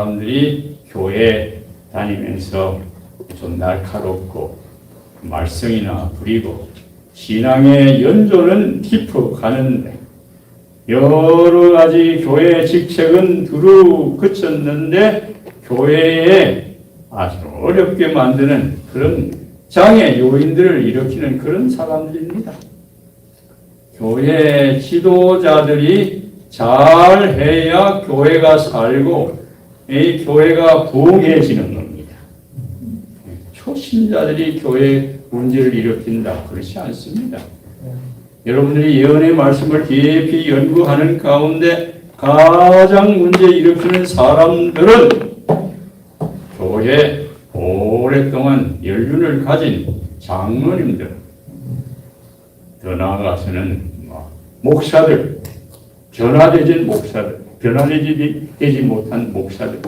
사람들이 교회 다니면서 좀 날카롭고 말썽이나 부리고 신앙의 연조는 깊어 가는데 여러 가지 교회 직책은 두루 그쳤는데 교회에 아주 어렵게 만드는 그런 장애 요인들을 일으키는 그런 사람들입니다. 교회 지도자들이 잘해야 교회가 살고 이 교회가 부흥해지는 겁니다. 초신자들이 교회 문제를 일으킨다. 그렇지 않습니다. 여러분들이 예언의 말씀을 깊이 연구하는 가운데 가장 문제 일으키는 사람들은 교회 오랫동안 연륜을 가진 장로님들, 더 나아가서는 목사들, 변화되지 못한 목사들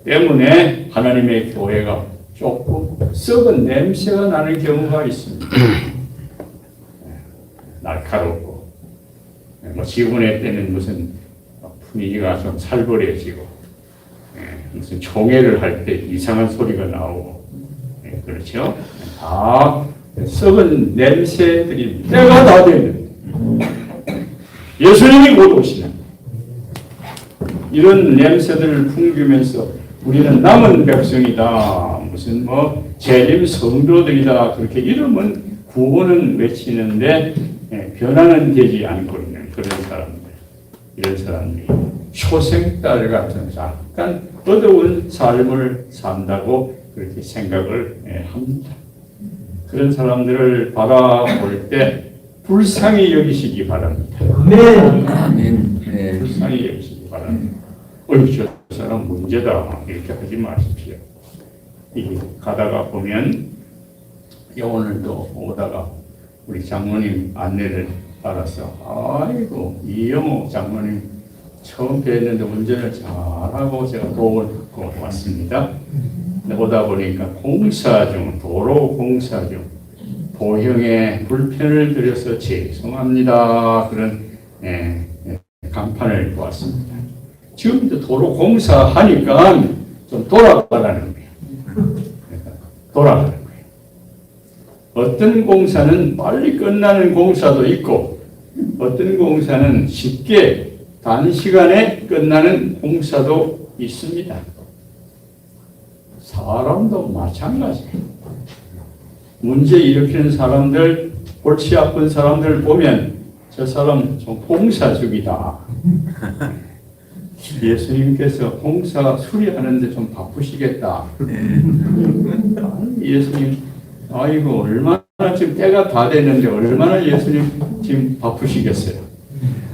때문에 하나님의 교회가 조금 썩은 냄새가 나는 경우가 있습니다. 날카롭고 지구내 때는 무슨 분위기가 좀 살벌해지고 무슨 총회를 할 때 이상한 소리가 나오고 그렇죠? 다 썩은 냄새들이 때가 다 되는 예수님이 곧 오시는 이런 냄새들을 풍기면서 우리는 남은 백성이다, 무슨 재림 성도들이다, 그렇게 이름은 구호는 외치는데 변화는 되지 않고 있는 그런 사람들, 이런 사람들이 초생딸 같은 약간 어두운 삶을 산다고 그렇게 생각을 합니다. 그런 사람들을 바라볼 때 불쌍히 여기시기 바랍니다. 아멘. 네. 불쌍히 여기시기 바랍니다. 어휴, 저 사람 문제다, 이렇게 하지 마십시오. 이게 가다가 보면 오늘도 오다가 우리 장모님 안내를 받아서 아이고 이영호 장모님 처음 뵀는데 운전을 잘하고 제가 도움을 받고 왔습니다. 오다 보니까 공사 중, 도로 공사 중 보형에 불편을 드려서 죄송합니다, 그런 간판을 보았습니다. 지금도 도로 공사하니까 좀 돌아가라는 거예요. 돌아가는 거예요. 어떤 공사는 빨리 끝나는 공사도 있고 어떤 공사는 쉽게 단시간에 끝나는 공사도 있습니다. 사람도 마찬가지예요. 문제 일으키는 사람들, 골치 아픈 사람들 보면 저 사람 좀 공사적이다. 예수님께서 공사 수리하는데 좀 바쁘시겠다. 예수님, 아이고 얼마나 지금 때가 다 됐는데 얼마나 예수님 지금 바쁘시겠어요.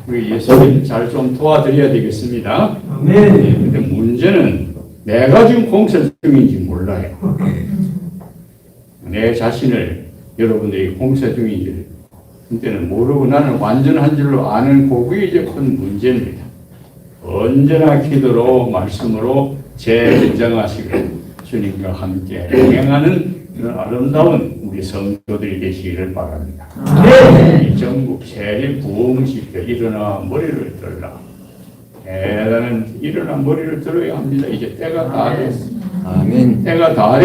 우리 예수님 잘 좀 도와드려야 되겠습니다. 근데 문제는 내가 지금 공사 중인지 몰라요. 내 자신을 여러분들이 공사 중인지 그때는 모르고 나는 완전한 줄로 아는 그게 이제 큰 문제입니다. 언제나 기도로 말씀으로 재무장하시고 주님과 함께 동행하는 그런 아름다운 우리 성도들이 되시기를 바랍니다. 이 전국 세계 부흥시켜 일어나 머리를 들라. 대단한 일어나 머리를 들어야 합니다. 이제 때가 다 됐어. 아멘. 때가 다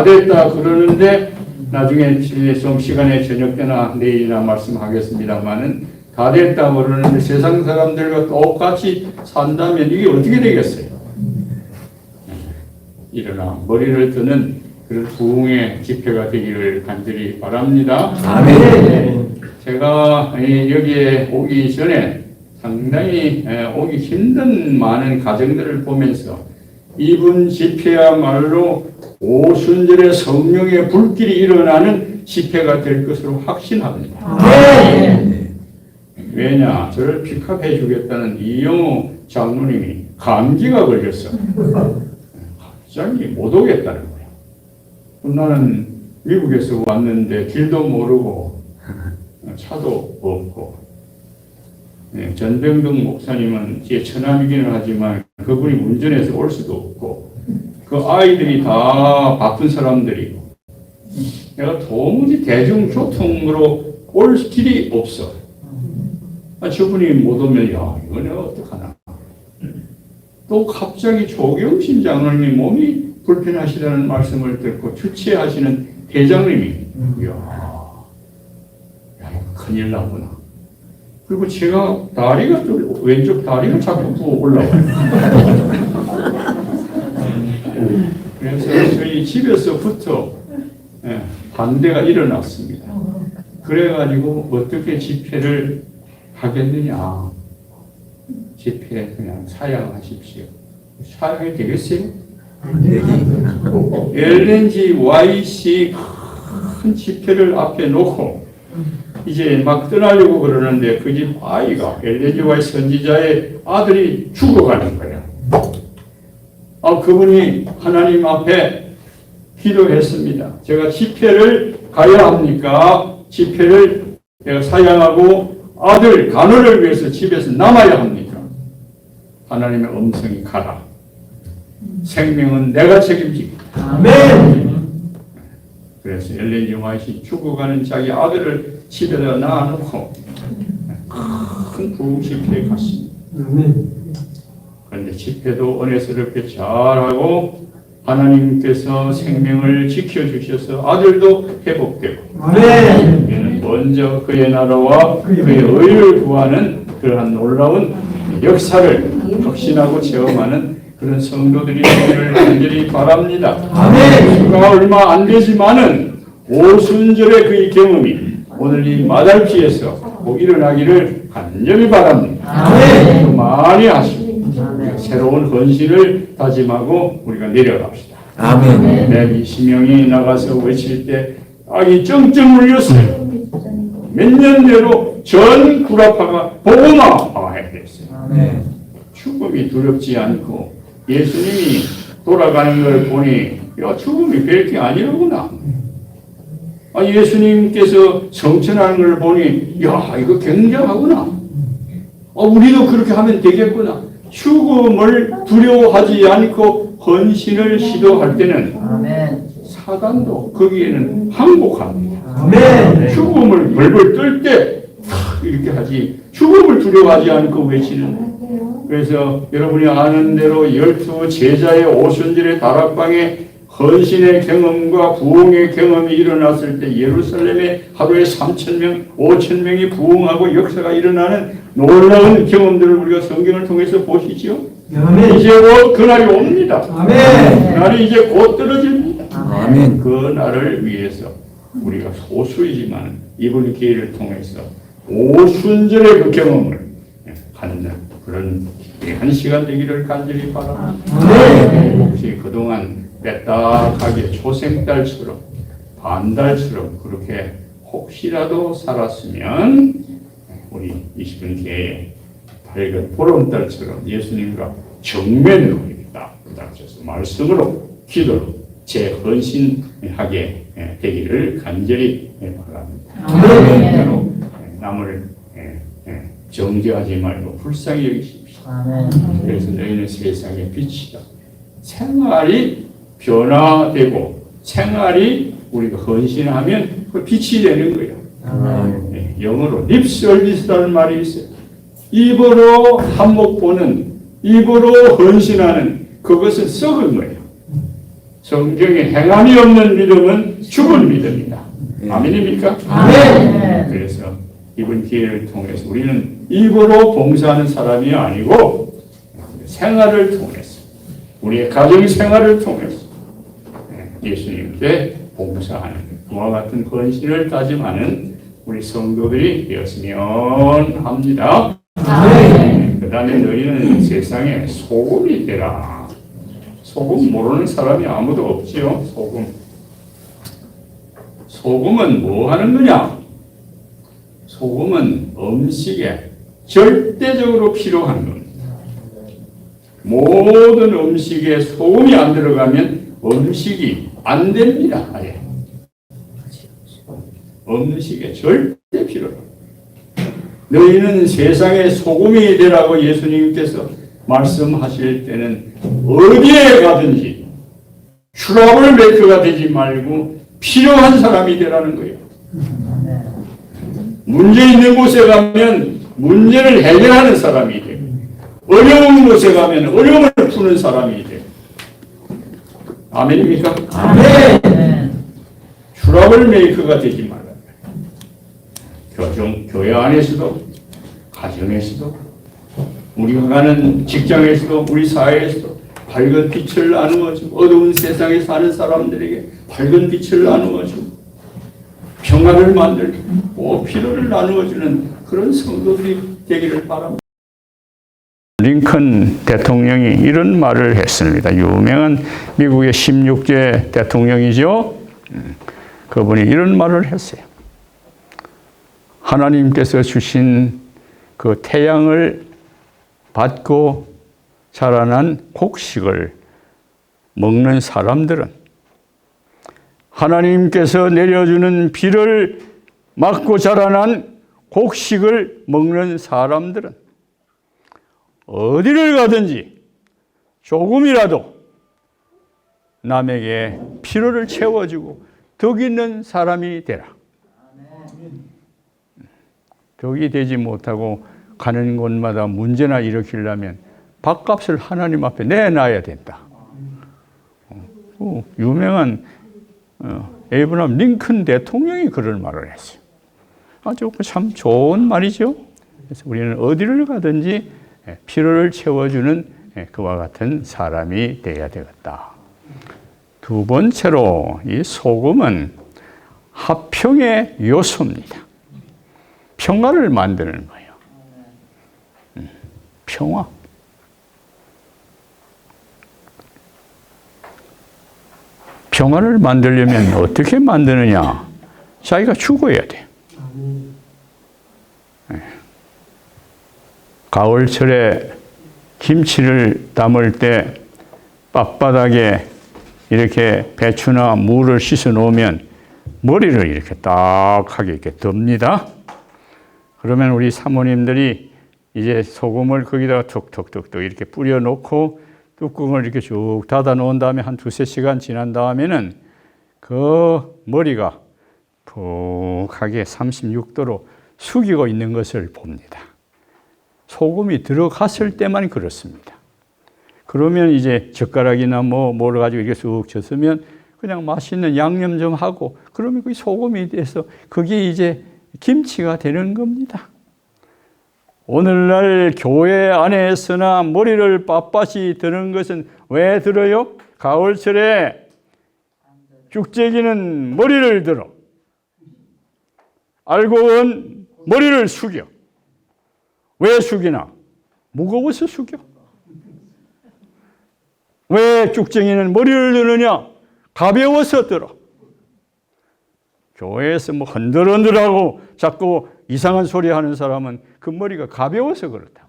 됐다 그러는데 나중에 좀 시간에 저녁 때나 내일이나 말씀하겠습니다만은 다 됐다 그러는데 세상 사람들과 똑같이 산다면 이게 어떻게 되겠어요? 일어나 머리를 드는 그런 부흥의 집회가 되기를 간절히 바랍니다. 아멘. 제가 여기에 오기 전에 상당히 오기 힘든 많은 가정들을 보면서 이번 집회야말로 오순절에 성령의 불길이 일어나는 집회가 될 것으로 확신합니다. 왜냐? 저를 픽업해 주겠다는 이영호 장로님이 감기가 걸렸어. 갑자기 못 오겠다는 거야. 나는 미국에서 왔는데 길도 모르고 차도 없고 전병동 목사님은 제 처남이기는 하지만 그분이 운전해서 올 수도 없고 그 아이들이 다 바쁜 사람들이고 내가 도무지 대중교통으로 올 길이 없어. 저분이 못 오면 야 이거 내가 어떡하나. 또 갑자기 조경신 장로님이 몸이 불편하시다는 말씀을 듣고 주치하시는 대장님이 이야, 야, 이거 큰일 났구나. 그리고 제가 다리가 좀 왼쪽 다리가 자꾸 부어 올라와요. 그래서 저희 집에서부터 반대가 일어났습니다. 그래가지고 어떻게 집회를 하겠느냐. 집회 그냥 사양하십시오. 사양이 되겠어요? LNG YC 큰 집회를 앞에 놓고 이제 막 떠나려고 그러는데 그 집 아이가 LNG YC 선지자의 아들이 죽어가는 거예요. 그분이 하나님 앞에 기도했습니다. 제가 집회를 가야 합니까? 집회를 내가 사양하고 아들 간호를 위해서 집에서 남아야 합니까? 하나님의 음성이 가라. 생명은 내가 책임지겠다. 아멘. 그래서 엘렌 영화시 죽어가는 자기 아들을 집에다 놔놓고 큰 부흥 집회에 갔습니다. 그런데 집회도 은혜스럽게 잘하고 하나님께서 생명을 지켜주셔서 아들도 회복되고 아멘. 먼저 그의 나라와 그의 의를 구하는 그러한 놀라운 역사를 확신하고 체험하는 그런 성도들이 되기를 간절히 바랍니다. 아멘. 수가 얼마 안 되지만은 오순절의 그 경험이 오늘 이 마달피에서 꼭 일어나기를 간절히 바랍니다. 아멘. 많이 하시고 새로운 헌신을 다짐하고 우리가 내려갑시다. 아멘. 120명이 나가서 외칠 때 악이 쩡쩡 울렸어요. 몇 년 내로 전 구라파가 복음화 했어요. 아멘. 죽음이 두렵지 않고 예수님이 돌아가는 걸 보니 야 죽음이 별게 아니라구나. 예수님께서 성천하는 걸 보니 야 이거 굉장하구나. 우리도 그렇게 하면 되겠구나. 죽음을 두려워하지 않고 헌신을 시도할 때는 사단도 거기에는 항복합니다. 아멘. 죽음을 벌벌 떨 때 이렇게 하지 죽음을 두려워하지 않고 외치는. 그래서 여러분이 아는 대로 12 제자의 오순절의 다락방에 헌신의 경험과 부흥의 경험이 일어났을 때 예루살렘에 하루에 3,000명, 5,000명이 부흥하고 역사가 일어나는 놀라운 경험들을 우리가 성경을 통해서 보시죠. 아멘. 이제 곧 그날이 옵니다. 아멘. 그날이 이제 곧 떨어집니다. 아멘. 그 날을 위해서 우리가 소수이지만 이번 기회를 통해서 오순절의 그 경험을 갖는 그런 귀한 시간 되기를 간절히 바랍니다. 아멘. 혹시 그동안 빼딱하게 초생달처럼 반달처럼 그렇게 혹시라도 살았으면 우리 20분 기회에 밝은 보름달처럼 예수님과 정면으로 딱 부닥쳐서 말씀으로 기도로 재헌신하게 되기를 간절히 바랍니다. 때로 남을 정죄하지 말고 불쌍히 여기십시오. 그래서 너희는 세상의 빛이다. 생활이 변화되고 생활이 우리가 헌신하면 그 빛이 되는 거예요. 영어로 립 서비스라는 말이 있어요. 입으로 한몫 보는, 입으로 헌신하는 그것은 썩은 거예요. 성경에 행함이 없는 믿음은 죽은 믿음이다. 아멘입니까? 아멘. 그래서 이번 기회를 통해서 우리는 입으로 봉사하는 사람이 아니고 생활을 통해서 우리의 가정 생활을 통해서 예수님께 봉사하는 그와 같은 헌신을 다짐하는 우리 성도들이 되었으면 합니다. 그 다음에 너희는 세상에 소금이 되라. 소금 모르는 사람이 아무도 없지요. 소금은 뭐 하는 거냐? 소금은 음식에 절대적으로 필요한 겁니다. 모든 음식에 소금이 안 들어가면 음식이 안 됩니다. 아예. 음식에 절대 필요합니다. 너희는 세상에 소금이 되라고 예수님께서 말씀하실 때는 어디에 가든지 트러블 메이커가 되지 말고 필요한 사람이 되라는 거예요. 문제 있는 곳에 가면 문제를 해결하는 사람이 되고 어려운 곳에 가면 어려움을 푸는 사람이 돼요. 아멘입니까? 아멘. 트러블 메이커가 되지 말아요. 교회 안에서도, 가정에서도, 우리가 가는 직장에서도, 우리 사회에서도 밝은 빛을 나누어주고, 어두운 세상에 사는 사람들에게 밝은 빛을 나누어주고, 평화를 만들고, 피로를 나누어주는 그런 성도들이 되기를 바랍니다. 링컨 대통령이 이런 말을 했습니다. 유명한 미국의 16대 대통령이죠. 그분이 이런 말을 했어요. 하나님께서 주신 그 태양을 받고 자라난 곡식을 먹는 사람들은, 하나님께서 내려주는 비를 맞고 자라난 곡식을 먹는 사람들은 어디를 가든지 조금이라도 남에게 필요를 채워주고 덕 있는 사람이 되라. 덕이 되지 못하고 가는 곳마다 문제나 일으키려면 밥값을 하나님 앞에 내놔야 된다. 유명한 에이브람 링컨 대통령이 그런 말을 했어요. 아주 참 좋은 말이죠. 그래서 우리는 어디를 가든지 필요를 채워주는 그와 같은 사람이 되어야 되겠다. 두 번째로 이 소금은 화평의 요소입니다. 평화를 만드는 거예요. 평화. 평화를 만들려면 어떻게 만드느냐? 자기가 죽어야 돼. 가을철에 김치를 담을 때 빳바닥에 이렇게 배추나 무를 씻어 놓으면 머리를 이렇게 딱하게 이렇게 듭니다. 그러면 우리 사모님들이 이제 소금을 거기다가 툭툭툭툭 이렇게 뿌려 놓고 뚜껑을 이렇게 쭉 닫아 놓은 다음에 한 2-3시간 지난 다음에는 그 머리가 푹하게 36도로 숙이고 있는 것을 봅니다. 소금이 들어갔을 때만 그렇습니다. 그러면 이제 젓가락이나 뭐를 가지고 이렇게 쑥 쳤으면 그냥 맛있는 양념 좀 하고 그러면 그 소금이 돼서 그게 이제 김치가 되는 겁니다. 오늘날 교회 안에서나 머리를 빳빳이 드는 것은 왜 들어요? 가을철에 죽재기는 머리를 들어. 알고는 머리를 숙여. 왜 숙이나? 무거워서 숙여. 왜 죽쟁이는 머리를 드느냐? 가벼워서 들어. 교회에서 뭐 흔들흔들하고 자꾸 이상한 소리 하는 사람은 그 머리가 가벼워서 그렇다고.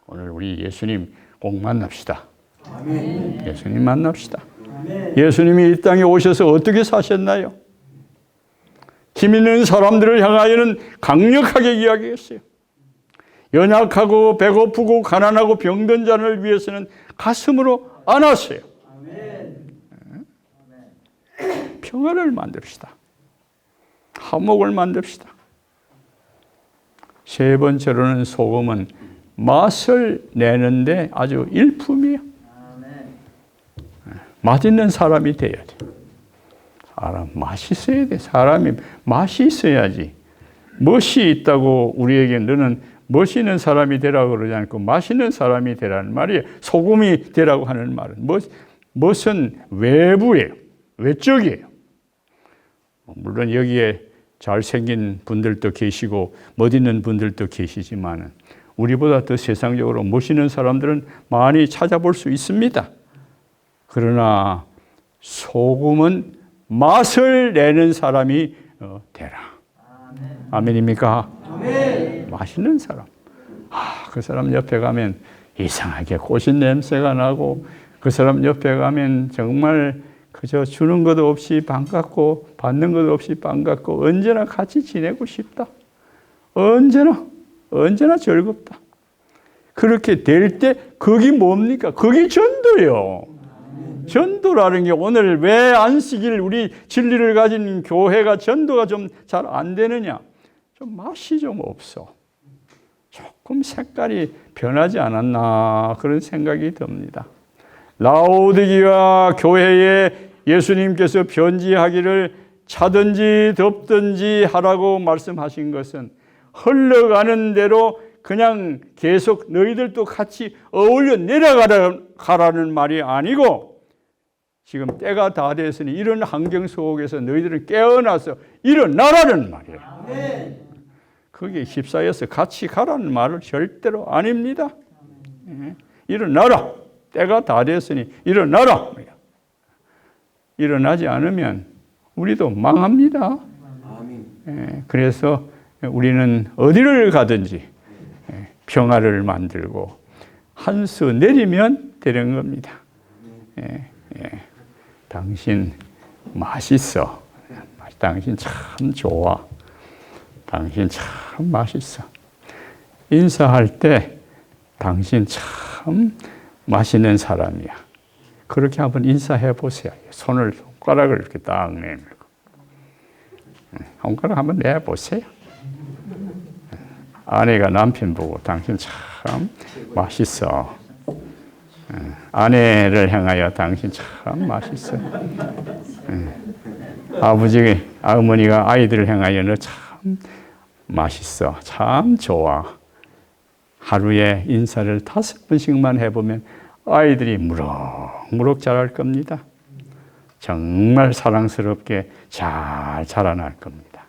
오늘 우리 예수님 꼭 만납시다. 아멘. 예수님 만납시다. 아멘. 예수님이 이 땅에 오셔서 어떻게 사셨나요? 힘 있는 사람들을 향하여는 강력하게 이야기했어요. 연약하고 배고프고 가난하고 병든 자를 위해서는 가슴으로 안았어요. 평화를 만듭시다. 화목을 만듭시다. 세 번째로는 소금은 맛을 내는데 아주 일품이에요. 맛있는 사람이 돼야 돼. 사람 맛이 있어야 돼. 사람이 맛이 있어야지. 멋이 있다고 우리에게 너는 멋 있는 사람이 되라고 그러지 않고 맛있는 사람이 되라는 말이에요. 소금이 되라고 하는 말은 멋은 외부예요. 외적이에요. 물론 여기에 잘생긴 분들도 계시고 멋있는 분들도 계시지만 우리보다 더 세상적으로 멋있는 사람들은 많이 찾아볼 수 있습니다. 그러나 소금은 맛을 내는 사람이 되라. 아멘입니까? 아멘. 맛있는 사람. 그 사람 옆에 가면 이상하게 꽃인 냄새가 나고 그 사람 옆에 가면 정말 그저 주는 것도 없이 반갑고 받는 것도 없이 반갑고 언제나 같이 지내고 싶다. 언제나 즐겁다. 그렇게 될 때 그게 뭡니까? 그게 전도예요. 전도라는 게 오늘 왜 안식일 우리 진리를 가진 교회가 전도가 좀 잘 안 되느냐? 좀 맛이 좀 없어. 조금 색깔이 변하지 않았나 그런 생각이 듭니다. 라오디게아 교회에 예수님께서 편지하기를 차든지 덥든지 하라고 말씀하신 것은 흘러가는 대로 그냥 계속 너희들도 같이 어울려 내려가라는 말이 아니고 지금 때가 다 됐으니 이런 환경 속에서 너희들은 깨어나서 일어나라는 말이에요. 거기에 휩싸여서 같이 가라는 말을 절대로 아닙니다. 일어나라. 때가 다 됐으니 일어나라. 일어나지 않으면 우리도 망합니다. 그래서 우리는 어디를 가든지 평화를 만들고 한 수 내리면 되는 겁니다. 당신 맛있어. 당신 참 좋아. 당신 참 맛있어. 인사할 때 당신 참 맛있는 사람이야. 그렇게 한번 인사해 보세요. 손가락을 이렇게 딱 내밀고. 손가락 한번 내보세요. 아내가 남편 보고 당신 참 맛있어. 아내를 향하여 당신 참 맛있어. 어머니가 아이들을 향하여 너 참 맛있어. 참 좋아. 하루에 인사를 5번씩만 해보면 아이들이 무럭무럭 자랄 겁니다. 정말 사랑스럽게 잘 자라날 겁니다.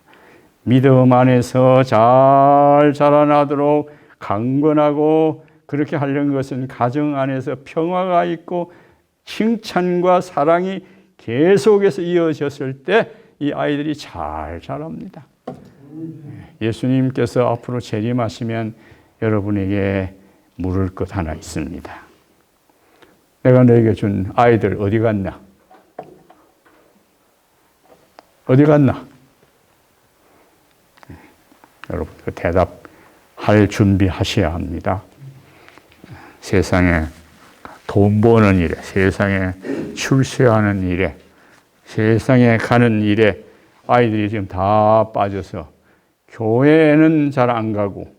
믿음 안에서 잘 자라나도록 강건하고 그렇게 하려는 것은 가정 안에서 평화가 있고 칭찬과 사랑이 계속해서 이어졌을 때 이 아이들이 잘 자랍니다. 예수님께서 앞으로 재림하시면 여러분에게 물을 것 하나 있습니다. 내가 너에게 준 아이들 어디 갔나? 어디 갔나? 여러분 그 대답할 준비하셔야 합니다. 세상에 돈 버는 일에, 세상에 출세하는 일에, 세상에 가는 일에 아이들이 지금 다 빠져서 교회는 잘 안 가고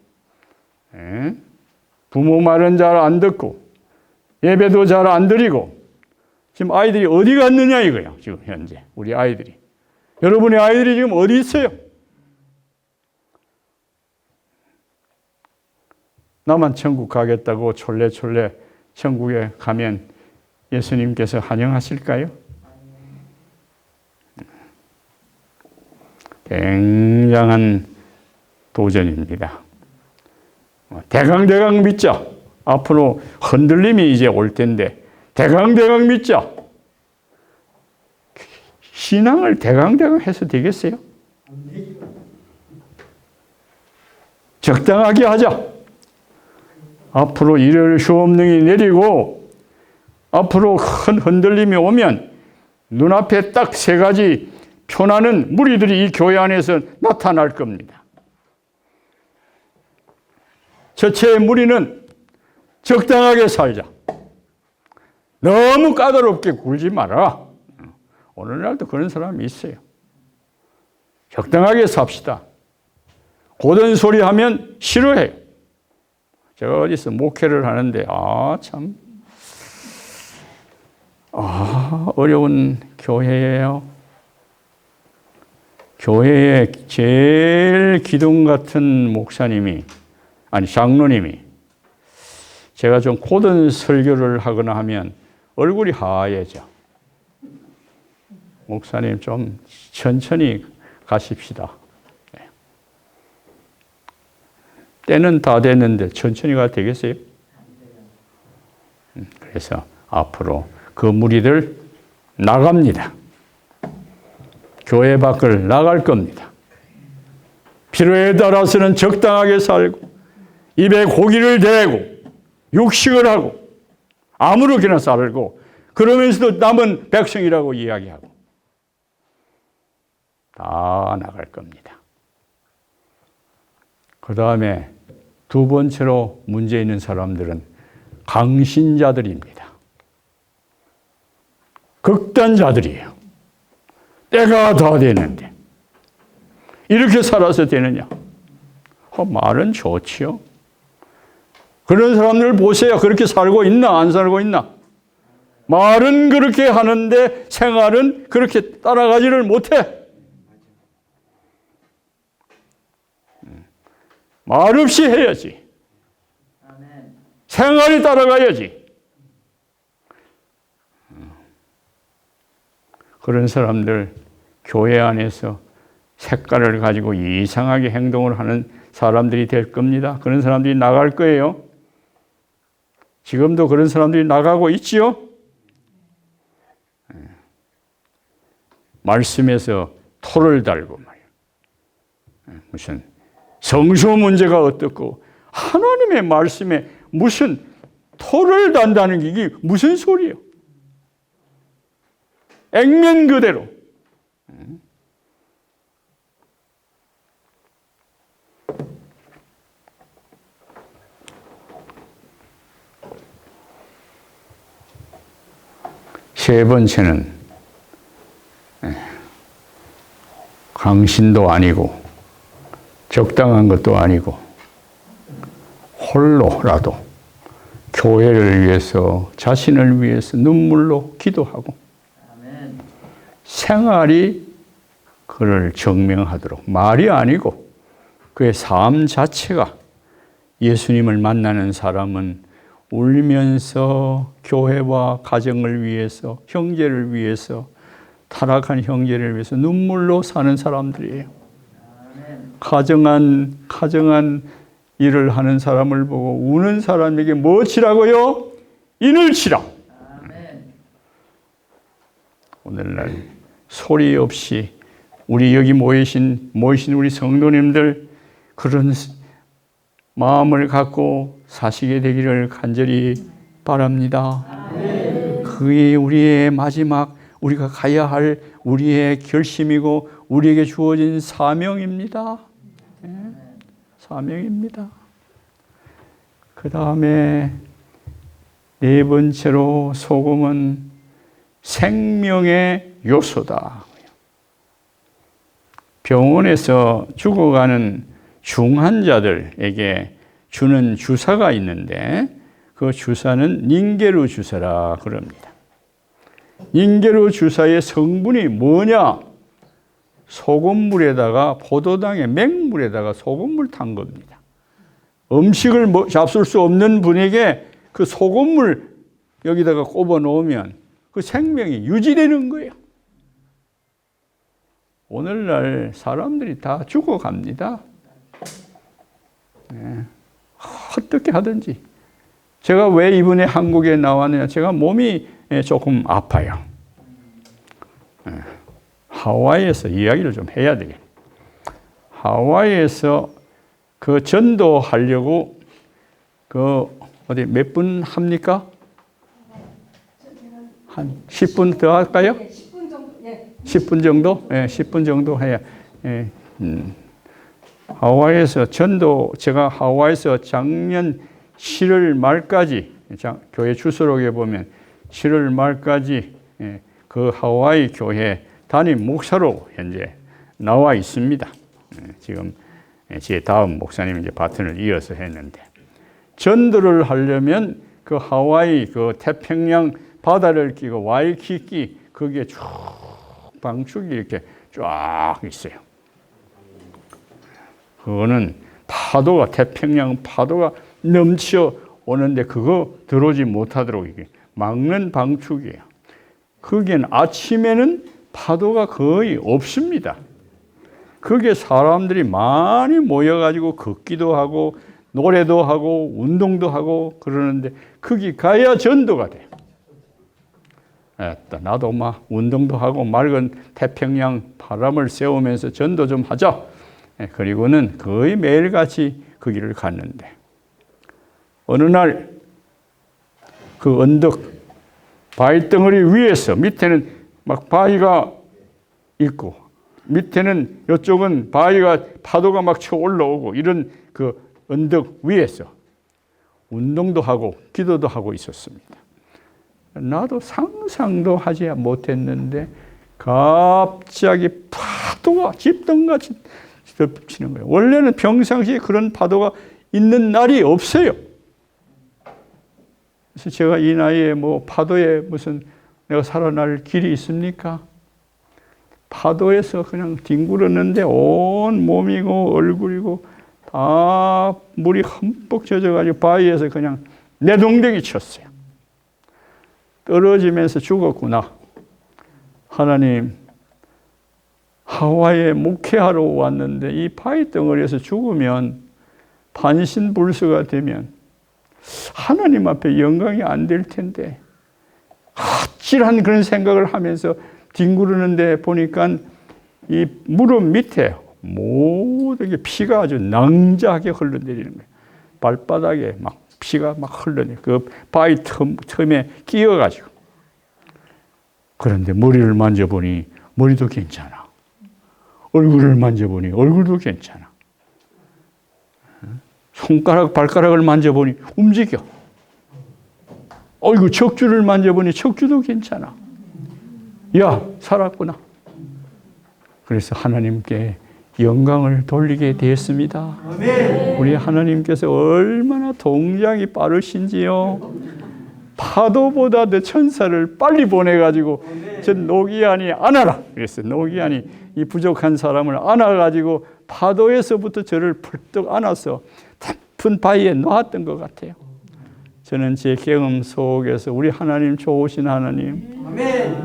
부모 말은 잘 안 듣고 예배도 잘 안 드리고 지금 아이들이 어디 갔느냐 이거예요. 지금 현재 우리 아이들이. 여러분의 아이들이 지금 어디 있어요? 나만 천국 가겠다고 촐레촐레 천국에 가면 예수님께서 환영하실까요? 굉장한 도전입니다. 대강 믿자. 앞으로 흔들림이 이제 올 텐데 대강 믿자. 신앙을 대강 해서 되겠어요? 적당하게 하자. 앞으로 이를 수없능이 내리고 앞으로 큰 흔들림이 오면 눈앞에 딱 3가지 표나는 무리들이 이 교회 안에서 나타날 겁니다. 첫째 무리는 적당하게 살자. 너무 까다롭게 굴지 마라. 오늘날도 그런 사람이 있어요. 적당하게 삽시다. 고든 소리 하면 싫어해요. 제가 어디서 목회를 하는데 어려운 교회예요. 교회에 제일 기둥 같은 장로님이 제가 좀 고든 설교를 하거나 하면 얼굴이 하얘져. 목사님 좀 천천히 가십시다. 때는 다 됐는데 천천히 가도 되겠어요? 그래서 앞으로 그 무리들 나갑니다. 교회 밖을 나갈 겁니다. 필요에 따라서는 적당하게 살고 입에 고기를 대고 육식을 하고 아무렇게나 살고 그러면서도 남은 백성이라고 이야기하고 다 나갈 겁니다. 그 다음에 2번째로 문제 있는 사람들은 강신자들입니다. 극단자들이에요. 때가 다 되는데 이렇게 살아서 되느냐? 말은 좋지요. 그런 사람들 보세요. 그렇게 살고 있나 안 살고 있나? 말은 그렇게 하는데 생활은 그렇게 따라가지를 못해. 말 없이 해야지. 생활이 따라가야지. 그런 사람들 교회 안에서 색깔을 가지고 이상하게 행동을 하는 사람들이 될 겁니다. 그런 사람들이 나갈 거예요. 지금도 그런 사람들이 나가고 있지요. 말씀에서 토를 달고 말이에요. 무슨 성소 문제가 어떻고 하나님의 말씀에 무슨 토를 단다는 게 이게 무슨 소리예요? 액면 그대로. 세 번째는 강신도 아니고 적당한 것도 아니고 홀로라도 교회를 위해서 자신을 위해서 눈물로 기도하고 생활이 그를 증명하도록 말이 아니고 그의 삶 자체가 예수님을 만나는 사람은 울면서 교회와 가정을 위해서 형제를 위해서 타락한 형제를 위해서 눈물로 사는 사람들이에요. 가정한 일을 하는 사람을 보고 우는 사람에게 뭐 치라고요? 인을 치라. 오늘날 소리 없이 우리 여기 모이신 우리 성도님들 그런 마음을 갖고 사시게 되기를 간절히 바랍니다. 그게 우리의 마지막 우리가 가야 할 우리의 결심이고 우리에게 주어진 사명입니다. 사명입니다. 그 다음에 네 번째로 소금은 생명의 요소다. 병원에서 죽어가는 중환자들에게 주는 주사가 있는데 그 주사는 닌게루 주사라 그럽니다. 닌게루 주사의 성분이 뭐냐? 소금물에다가 포도당의 맹물에다가 소금물 탄 겁니다. 음식을 잡술 수 없는 분에게 그 소금물 여기다가 꼽아 놓으면 그 생명이 유지되는 거예요. 오늘날 사람들이 다 죽어갑니다. 네. 어떻게 하든지. 제가 왜 이번에 한국에 나왔느냐? 제가 몸이 조금 아파요. 하와이에서 이야기를 좀 해야 되겠네. 하와이에서 그 전도하려고 그 어디 몇 분 합니까? 한 10분 더 할까요? 10분 정도. 예. 10분 정도? 예, 10분 정도 해야. 예, 하와이에서 제가 하와이에서 작년 7월 말까지, 교회 주소록에 보면 7월 말까지 그 하와이 교회 담임 목사로 현재 나와 있습니다. 지금 제 다음 목사님이 이제 바톤을 이어서 했는데, 전도를 하려면 그 하와이 그 태평양 바다를 끼고 와이키키 거기에 쭉 방축이 이렇게 쫙 있어요. 그거는 파도가 태평양 파도가 넘쳐 오는데 그거 들어오지 못하도록 이게 막는 방축이에요. 거기는 아침에는 파도가 거의 없습니다. 거기에 사람들이 많이 모여가지고 걷기도 하고 노래도 하고 운동도 하고 그러는데 거기 가야 전도가 돼요. 나도 막 운동도 하고 맑은 태평양 바람을 쐬우면서 전도 좀 하자. 그리고는 거의 매일같이 그 길을 갔는데 어느 날 그 언덕 바위덩어리 위에서 밑에는 막 바위가 있고 밑에는 이쪽은 바위가 파도가 막 쳐 올라오고 이런 그 언덕 위에서 운동도 하고 기도도 하고 있었습니다. 나도 상상도 하지 못했는데 갑자기 파도가 집덩같이 덮치는 거예요. 원래는 평상시에 그런 파도가 있는 날이 없어요. 그래서 제가 이 나이에 뭐 파도에 무슨 내가 살아날 길이 있습니까? 파도에서 그냥 뒹굴었는데 온 몸이고 얼굴이고 다 물이 흠뻑 젖어가지고 바위에서 그냥 내동댕이 쳤어요. 떨어지면서 죽었구나. 하나님, 하와이에 목회하러 왔는데 이 바위 덩어리에서 죽으면 반신불수가 되면 하나님 앞에 영광이 안 될 텐데 아찔한 그런 생각을 하면서 뒹구르는데 보니까 이 무릎 밑에 모든 게 피가 아주 낭자하게 흘러내리는 거예요. 발바닥에 막 피가 막 흘러내려. 그 바위 틈에 끼어가지고. 그런데 머리를 만져보니 머리도 괜찮아. 얼굴을 만져보니 얼굴도 괜찮아. 손가락, 발가락을 만져보니 움직여. 어이구, 척추를 만져보니 척추도 괜찮아. 야, 살았구나. 그래서 하나님께 영광을 돌리게 되었습니다. 우리 하나님께서 얼마나 동작이 빠르신지요. 파도보다 더 천사를 빨리 보내가지고 저 노기안이 안아라. 그래서 노기안이 이 부족한 사람을 안아가지고 파도에서부터 저를 펄떡 안아서 깊은 바위에 놓았던 것 같아요. 저는 제 경험 속에서 우리 하나님 좋으신 하나님,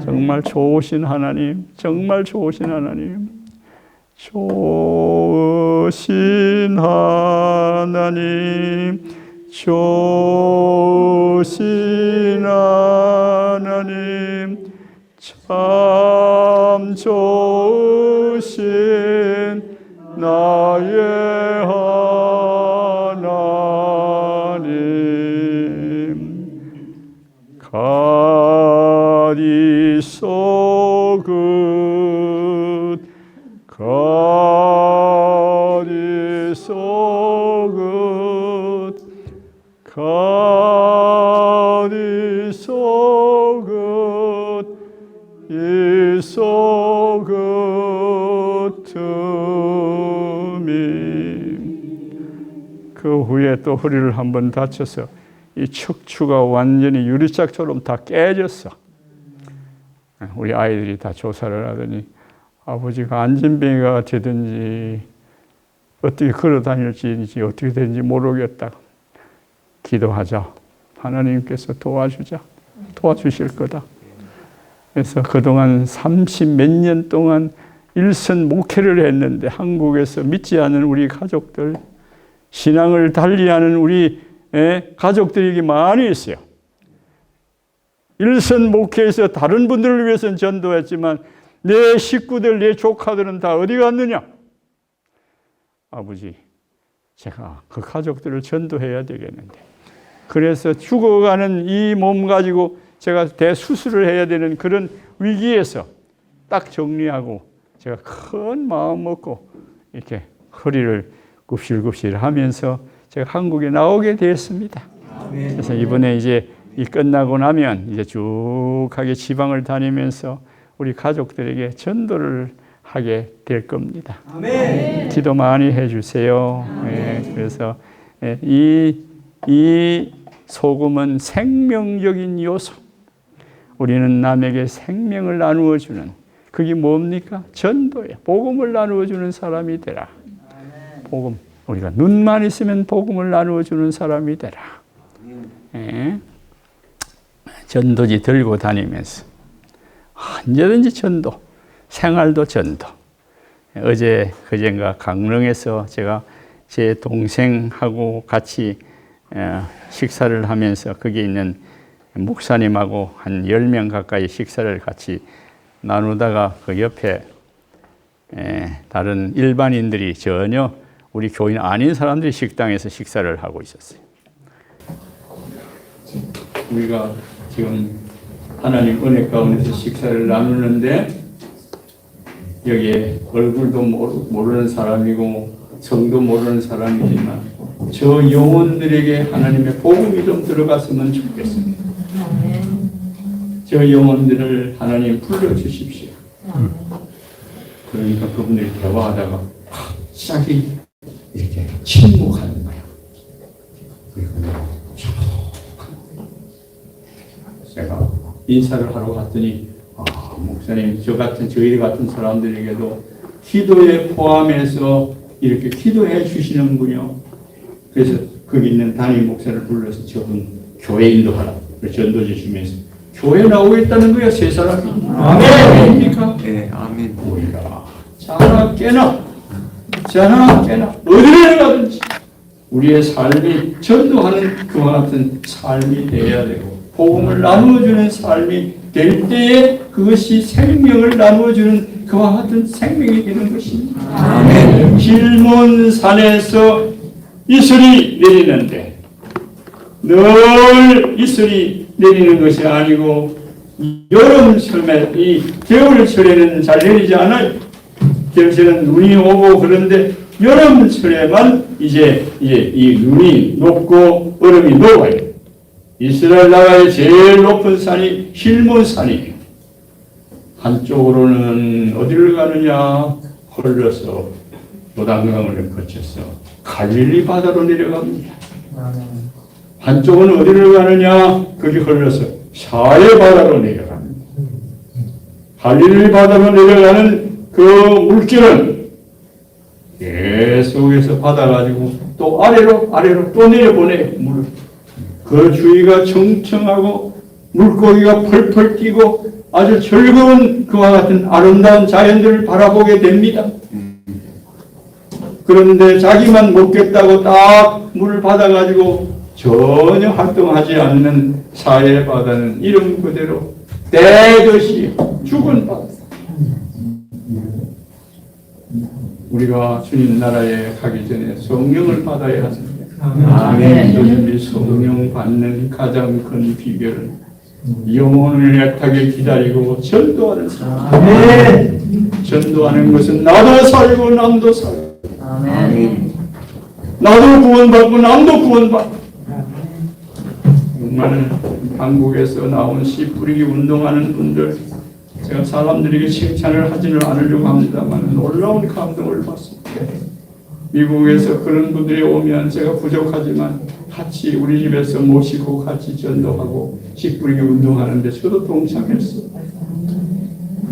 정말 좋으신 하나님, 정말 좋으신 하나님, 좋으신 하나님, 좋으신 하나님, 참 좋으신 나의 하나님. God is so good. God is so good. God is so good. Is so good to me. 그 후에 또 허리를 한번 다쳐서 이 척추가 완전히 유리짝처럼 다 깨졌어. 우리 아이들이 다 조사를 하더니 아버지가 안진뱅이가 되든지 어떻게 걸어 다닐지 어떻게 되는지 모르겠다. 기도하자. 하나님께서 도와주실 거다. 그래서 그동안 30몇 년 동안 일선 목회를 했는데 한국에서 믿지 않은 우리 가족들, 신앙을 달리하는 우리 가족들이 많이 있어요. 일선 목회에서 다른 분들을 위해서는 전도했지만 내 식구들, 내 조카들은 다 어디 갔느냐? 아버지, 제가 그 가족들을 전도해야 되겠는데. 그래서 죽어가는 이 몸 가지고 제가 대수술을 해야 되는 그런 위기에서 딱 정리하고 제가 큰 마음 먹고 이렇게 허리를 굽실굽실 하면서 제가 한국에 나오게 되었습니다. 그래서 이번에 이제 이 끝나고 나면 이제 쭉 하게 지방을 다니면서 우리 가족들에게 전도를 하게 될 겁니다. 기도 많이 해주세요. 그래서 이 소금은 생명적인 요소. 우리는 남에게 생명을 나누어 주는 그게 뭡니까? 전도예요. 복음을 나누어 주는 사람이 되라. 복음. 우리가 눈만 있으면 복음을 나누어 주는 사람이 되라. 전도지 들고 다니면서 언제든지 전도, 생활도 전도. 어제 그젠가 강릉에서 제가 제 동생하고 같이 식사를 하면서 거기 있는 목사님하고 한 10명 가까이 식사를 같이 나누다가 그 옆에 다른 일반인들이 전혀 우리 교인 아닌 사람들이 식당에서 식사를 하고 있었어요. 우리가 지금 하나님 은혜 가운데서 식사를 나누는데 여기에 얼굴도 모르는 사람이고 성도 모르는 사람이지만 저 영혼들에게 하나님의 복음이 좀 들어갔으면 좋겠습니다. 저 영혼들을 하나님 불러주십시오. 그러니까 그분들이 대화하다가 갑자기 이렇게 침묵하는 거예요. 그리고 제가 인사를 하러 갔더니 목사님 저희 같은 사람들에게도 기도에 포함해서 이렇게 기도해 주시는군요. 그래서 거기 있는 담임 목사를 불러서 저분 교회 인도하라. 전도지 주면서 교회 나오겠다는 거야, 세 사람이. 아멘입니까? 네, 아멘. 우리가 자나 깨나 어디를 가든지 우리의 삶이 전도하는 그와 같은 삶이 되어야 되고 복음을 나누어주는 삶이 될 때에 그것이 생명을 나누어주는 그와 같은 생명이 되는 것입니다. 아멘. 길몬산에서 이슬이 내리는데 늘 이슬이 내리는 것이 아니고 여름철에 이 겨울철에는 잘 내리지 않아요. 겨울철에는 눈이 오고 그런데 여름철에만 이제 이 눈이 녹고 얼음이 녹아요. 이스라엘 나라의 제일 높은 산이 힐몬산이에요. 한쪽으로는 어디를 가느냐? 흘러서 요단강을 거쳐서 갈릴리 바다로 내려갑니다. 한쪽은 어디를 가느냐? 거기 흘러서 사해 바다로 내려갑니다. 갈릴리 바다로 내려가는 그 물길은 계속해서 받아가지고 또 아래로 또 내려보내요. 물을. 그 주위가 청청하고 물고기가 펄펄 뛰고 아주 즐거운 그와 같은 아름다운 자연들을 바라보게 됩니다. 그런데 자기만 먹겠다고 딱 물을 받아가지고 전혀 활동하지 않는 사해 바다는 이름 그대로 떼듯이 죽은 바다. 우리가 주님 나라에 가기 전에 성령을 받아야 합니다. 아멘. 우리 성령 받는 가장 큰 비결은 영혼을 애타게 기다리고 전도하는 사람. 아멘. 전도하는 것은 나도 살고 남도 살고. 아멘. 나도 구원받고 남도 구원받고. 정말 한국에서 나온 씨 뿌리기 운동하는 분들, 제가 사람들에게 칭찬을 하지는 않으려고 합니다만 놀라운 감동을 받습니다. 미국에서 그런 분들이 오면 제가 부족하지만 같이 우리 집에서 모시고 같이 전도하고 씨 뿌리기 운동하는데 저도 동참했어요.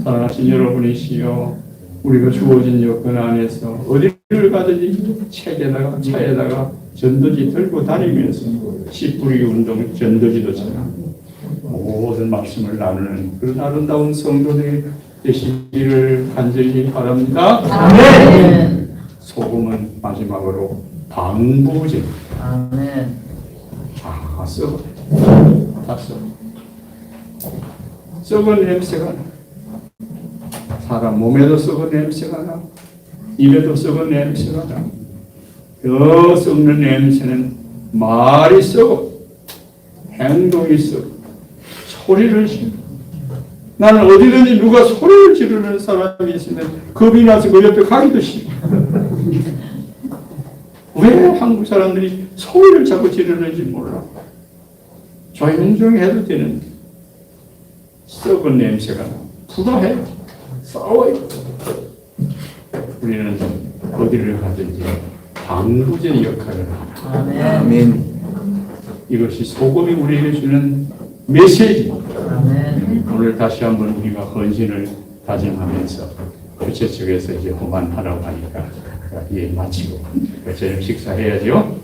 사랑하신 여러분이시여, 우리가 주어진 여건 안에서 어디를 가든지 책에다가 차에다가 전도지 들고 다니면서 씨 뿌리기 운동 전도지도 전하고 모든 말씀을 나누는 그런 아름다운 성도들이 되시기를 간절히 바랍니다. 아멘. 소금은 마지막으로 방부제. 아멘. 다 썩어. 다 썩어. 썩은 냄새가 나. 사람 몸에도 썩은 냄새가 나. 입에도 썩은 냄새가 나. 더 썩는 냄새는 말이 썩어. 행동이 썩어. 소리를 지르. 나는 어디든지 누가 소리를 지르는 사람이 있으면 겁이 나서 그 옆에 가기도 싫어. 왜 한국 사람들이 소리를 자꾸 지르는지 몰라. 조용조용히 해도 되는데 썩은 냄새가 나. 부도해. 싸워요. 우리는 어디를 가든지 방부제 역할을 합니다. 아멘. 아멘. 이것이 소금이 우리에게 주는 메시지. 아멘. 오늘 다시 한번 우리가 헌신을 다짐하면서 교체 측에서 이제 호반하라고 하니까 예 마치고 저녁 식사해야죠.